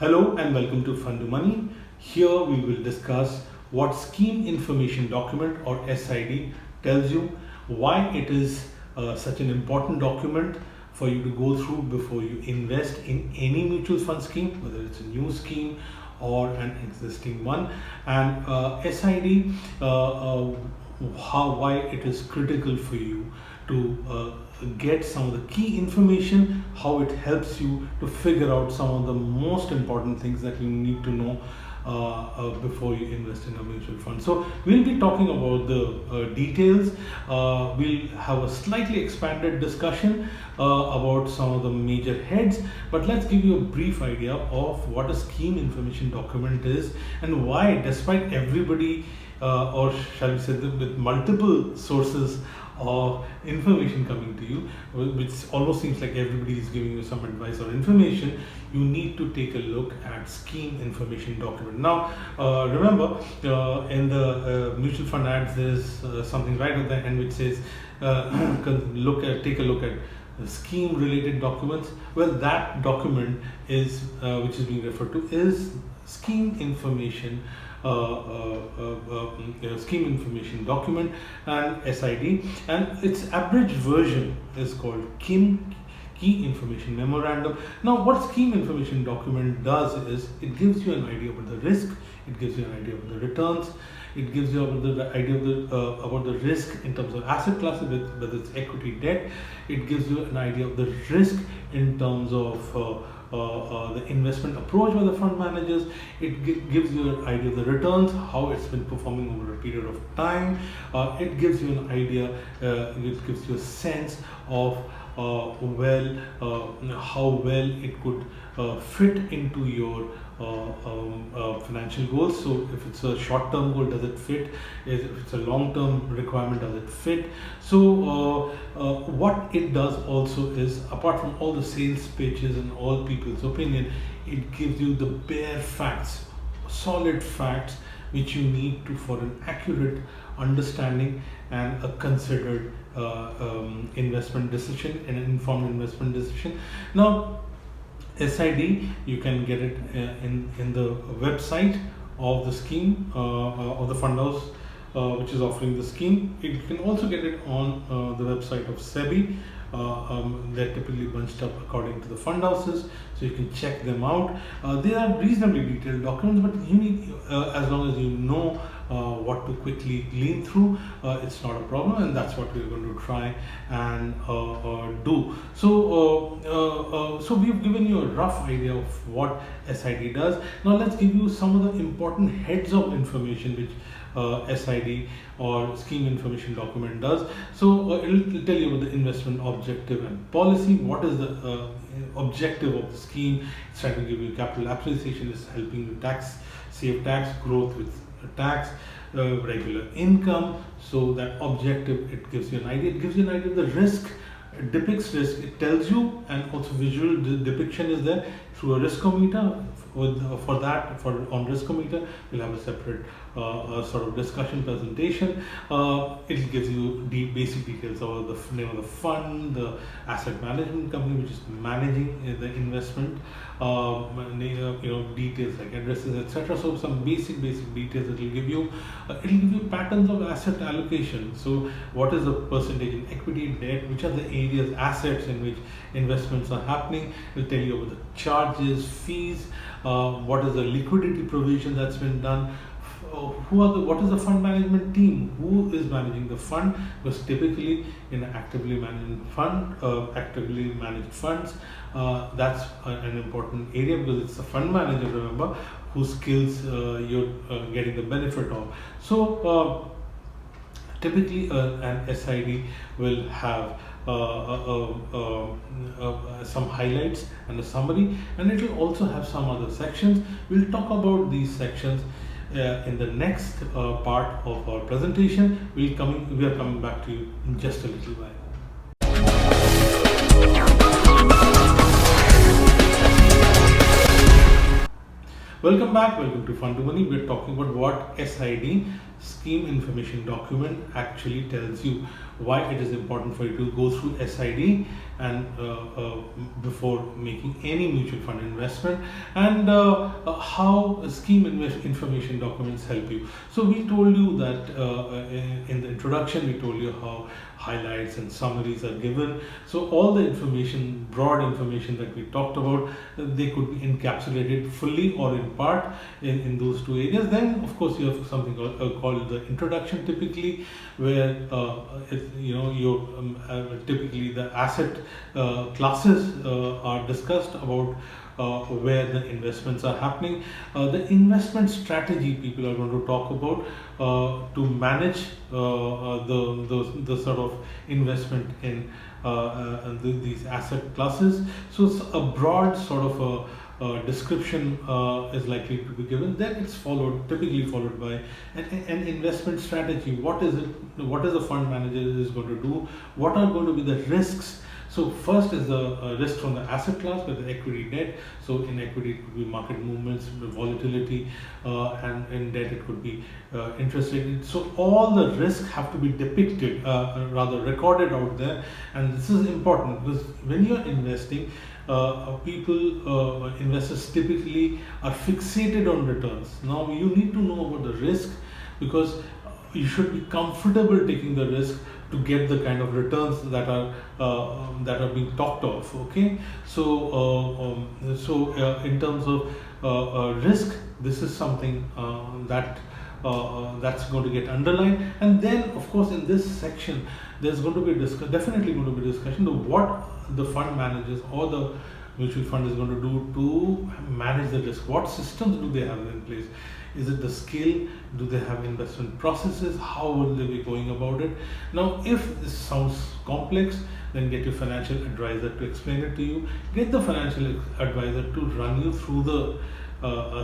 Hello and welcome to Fund to Money. Here we will discuss what Scheme Information Document or SID tells you, why it is such an important document for you to go through before you invest in any mutual fund scheme, whether it's a new scheme or an existing one, and SID, why it is critical for you to get some of the key information, how it helps you to figure out some of the most important things that you need to know before you invest in a mutual fund. So we'll be talking about the details. We'll have a slightly expanded discussion about some of the major heads, but let's give you a brief idea of what a scheme information document is and why, despite everybody or shall we say with multiple sources of information coming to you, which almost seems like everybody is giving you some advice or information, you need to take a look at scheme information document. Now remember, in the mutual fund ads there's something right at the end which says take a look at scheme related documents. Well, that document is which is being referred to is scheme information scheme information document and SID, and its abridged version is called KIM, Key Information Memorandum. Now what scheme information document does is it gives you an idea about the risk, it gives you an idea about the returns, it gives you the idea of about the risk in terms of asset classes, whether it's equity, debt. It gives you an idea of the risk in terms of the investment approach by the fund managers. It gives you an idea of the returns, how it's been performing over a period of time. It gives you an idea, it gives you a sense of how well it could fit into your financial goals. So if it's a short-term goal, does it fit? If it's a long-term requirement, does it fit? So what it does also is, apart from all the sales pitches and all people's opinion, it gives you the bare facts, solid facts, which you need to for an accurate understanding and a considered investment decision and an informed investment decision. Now SID, you can get it in the website of the scheme of the fund house which is offering the scheme. You can also get it on the website of SEBI. They're typically bunched up according to the fund houses, so you can check them out. They are reasonably detailed documents, but you need, as long as you know what to quickly glean through, it's not a problem, and that's what we're going to try and do. So we've given you a rough idea of what SID does. Now let's give you some of the important heads of information which SID or scheme information document does. So it'll tell you about the investment objective and policy. What is the objective of the scheme? It's trying to give you capital appreciation, is helping you save tax, growth with tax, regular income. So that objective, it gives you an idea. It gives you an idea of the risk. It depicts risk. It tells you, and also visual depiction is there through a riskometer. On riskometer, we'll have a separate sort of discussion presentation. It gives you basic details about the name of the fund, the asset management company which is managing the investment, details like addresses, etc. So some basic details it will give you. It will give you patterns of asset allocation. So what is the percentage in equity, debt, which are the areas, assets in which investments are happening. It will tell you about the charges, fees, what is the liquidity provision that's been done, what is the fund management team, who is managing the fund, because typically in an actively managed funds, that's an important area, because it's the fund manager, remember, whose skills you're getting the benefit of. So typically an SID will have some highlights and a summary, and it will also have some other sections. We'll talk about these sections in the next part of our presentation. We are coming back to you in just a little while. Welcome back. Welcome to Fund to Money. We're talking about what SID, Scheme Information Document, actually tells you. why it is important for you to go through SID and before making any mutual fund investment, and how scheme information documents help you. So we told you that in the introduction, we told you how highlights and summaries are given. So all the information, broad information that we talked about, they could be encapsulated fully or in part in those two areas. Then of course you have something called the introduction, typically, where typically the asset classes are discussed about where the investments are happening. The investment strategy people are going to talk about to manage the sort of investment in these asset classes. So it's a broad sort of a description is likely to be given. Then it's typically followed by an investment strategy. What is it? What is the fund manager is going to do? What are going to be the risks? So first is the risk from the asset class, with the equity, debt. So in equity it could be market movements, volatility, and in debt it could be interest rate. So all the risks have to be depicted, rather recorded out there. And this is important because when you're investing, investors typically are fixated on returns. Now you need to know about the risk, because you should be comfortable taking the risk to get the kind of returns that are being talked of. Okay, so in terms of risk, this is something that's going to get underlined. And then of course in this section there's going to be definitely going to be discussion of what the fund managers or the mutual fund is going to do to manage the risk. What systems do they have in place? Is it the skill? Do they have investment processes? How will they be going about it? Now, if this sounds complex, then get your financial advisor to explain it to you. Get the financial advisor to run you through the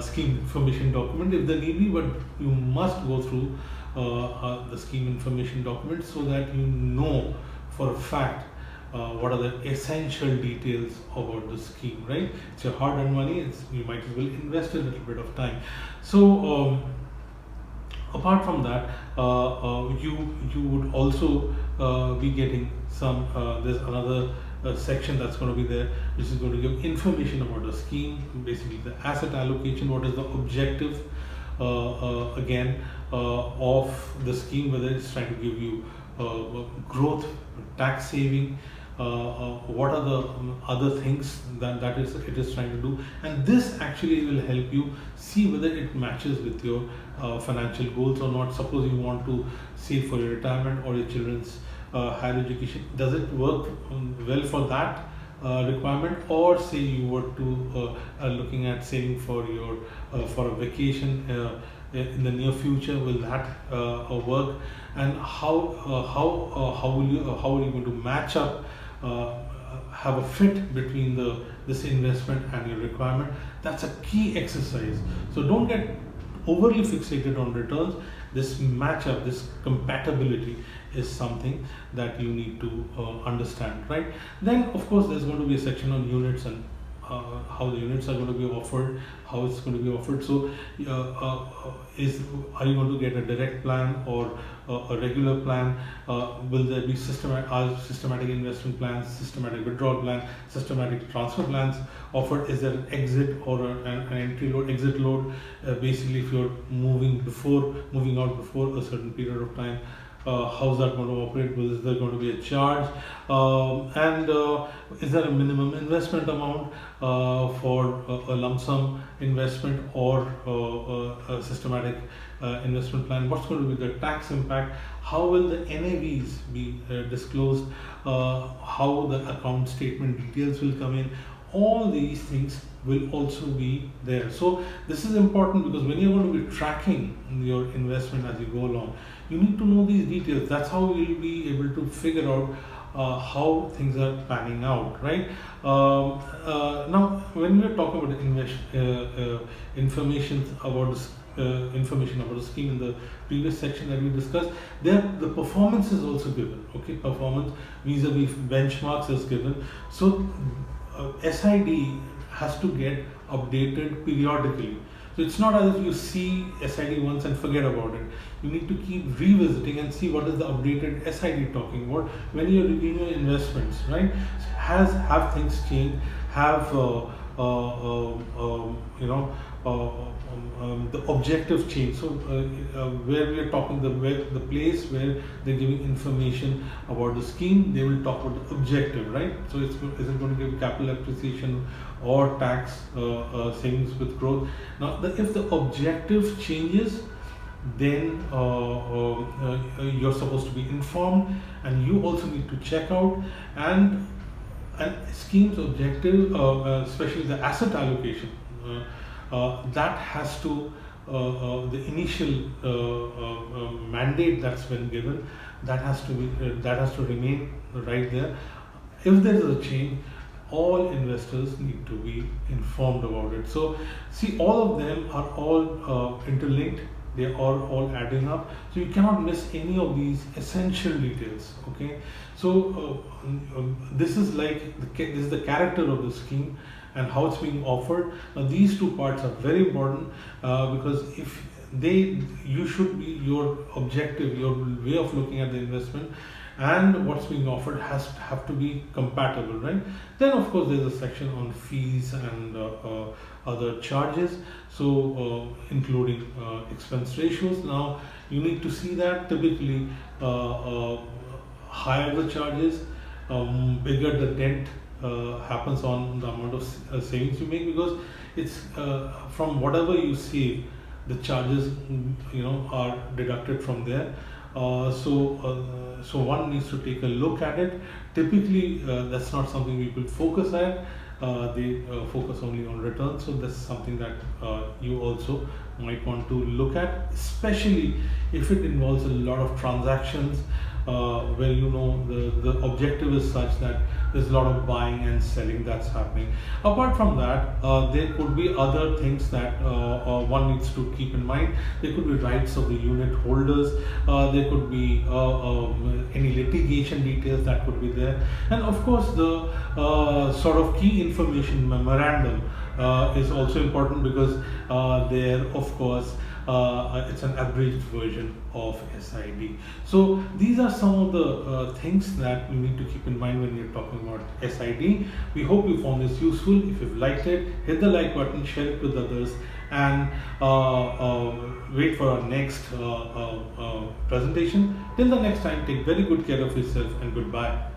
scheme information document if they need be, but you must go through the scheme information document so that you know for a fact what are the essential details about the scheme, right? It's your hard-earned money. You might as well invest a little bit of time. So apart from that, you would also be getting some. There's another section that's going to be there, which is going to give information about the scheme, basically the asset allocation, what is the objective again of the scheme, whether it's trying to give you growth, tax saving, what are the other things that it is trying to do. And this actually will help you see whether it matches with your financial goals or not. Suppose you want to save for your retirement or your children's higher education. Does it work well for that requirement? Or say you were to looking at saving for your for a vacation in the near future, will that work? And how are you going to match up, have a fit between this investment and your requirement? That's a key exercise. So don't get overly fixated on returns. This matchup, this compatibility is something that you need to understand, right? Then of course there's going to be a section on units and how the units are going to be offered, how it's going to be offered. So are you going to get a direct plan or a regular plan? Will there be systematic investment plans, systematic withdrawal plan, systematic transfer plans offered? Is there an exit or an entry load, exit load? Basically, if you're moving out before a certain period of time, how's that going to operate? Is there going to be a charge? And is there a minimum investment amount for a lump sum investment or a systematic investment plan? What's going to be the tax impact? How will the NAVs be disclosed? How the account statement details will come in? All these things will also be there. So this is important because when you're going to be tracking your investment as you go along, you need to know these details. That's how you'll be able to figure out how things are panning out, right? Now, when we're talking about information about the scheme in the previous section that we discussed, there the performance is also given. Okay, performance vis-a-vis benchmarks is given. So SID has to get updated periodically. So it's not as if you see SID once and forget about it. You need to keep revisiting and see what is the updated SID talking about when you're reviewing your investments, right? Have things changed? Have you know the objective change? So where we are talking the place where they're giving information about the scheme, they will talk about the objective, right? So is it going to give capital appreciation or tax savings with growth? Now, if the objective changes, then you're supposed to be informed, and you also need to check out and scheme's objective, especially the asset allocation, that has to the initial mandate that's been given, that has to remain right there. If there is a change, all investors need to be informed about it. So see, all of them are all interlinked. They are all adding up, so you cannot miss any of these essential details. Okay, so this is this is the character of the scheme and how it's being offered. Now these two parts are very important, because if you should be, your objective, your way of looking at the investment and what's being offered have to be compatible, right? Then of course there's a section on fees and other charges, so including expense ratios. Now you need to see that typically higher the charges, bigger the dent happens on the amount of savings you make, because it's from whatever you save, the charges are deducted from there. So one needs to take a look at it. Typically, that's not something people focus at. They focus only on returns. So that's something that you also might want to look at, especially if it involves a lot of transactions, where the objective is such that there's a lot of buying and selling that's happening. Apart from that, there could be other things that one needs to keep in mind. There could be rights of the unit holders. There could be any litigation details that could be there, and of course the sort of key information memorandum is also important, because there, of course, it's an abridged version of SID. So these are some of the things that you need to keep in mind when you're talking about SID. We hope you found this useful. If you've liked it, hit the like button, share it with others, and wait for our next presentation. Till the next time, take very good care of yourself, and goodbye.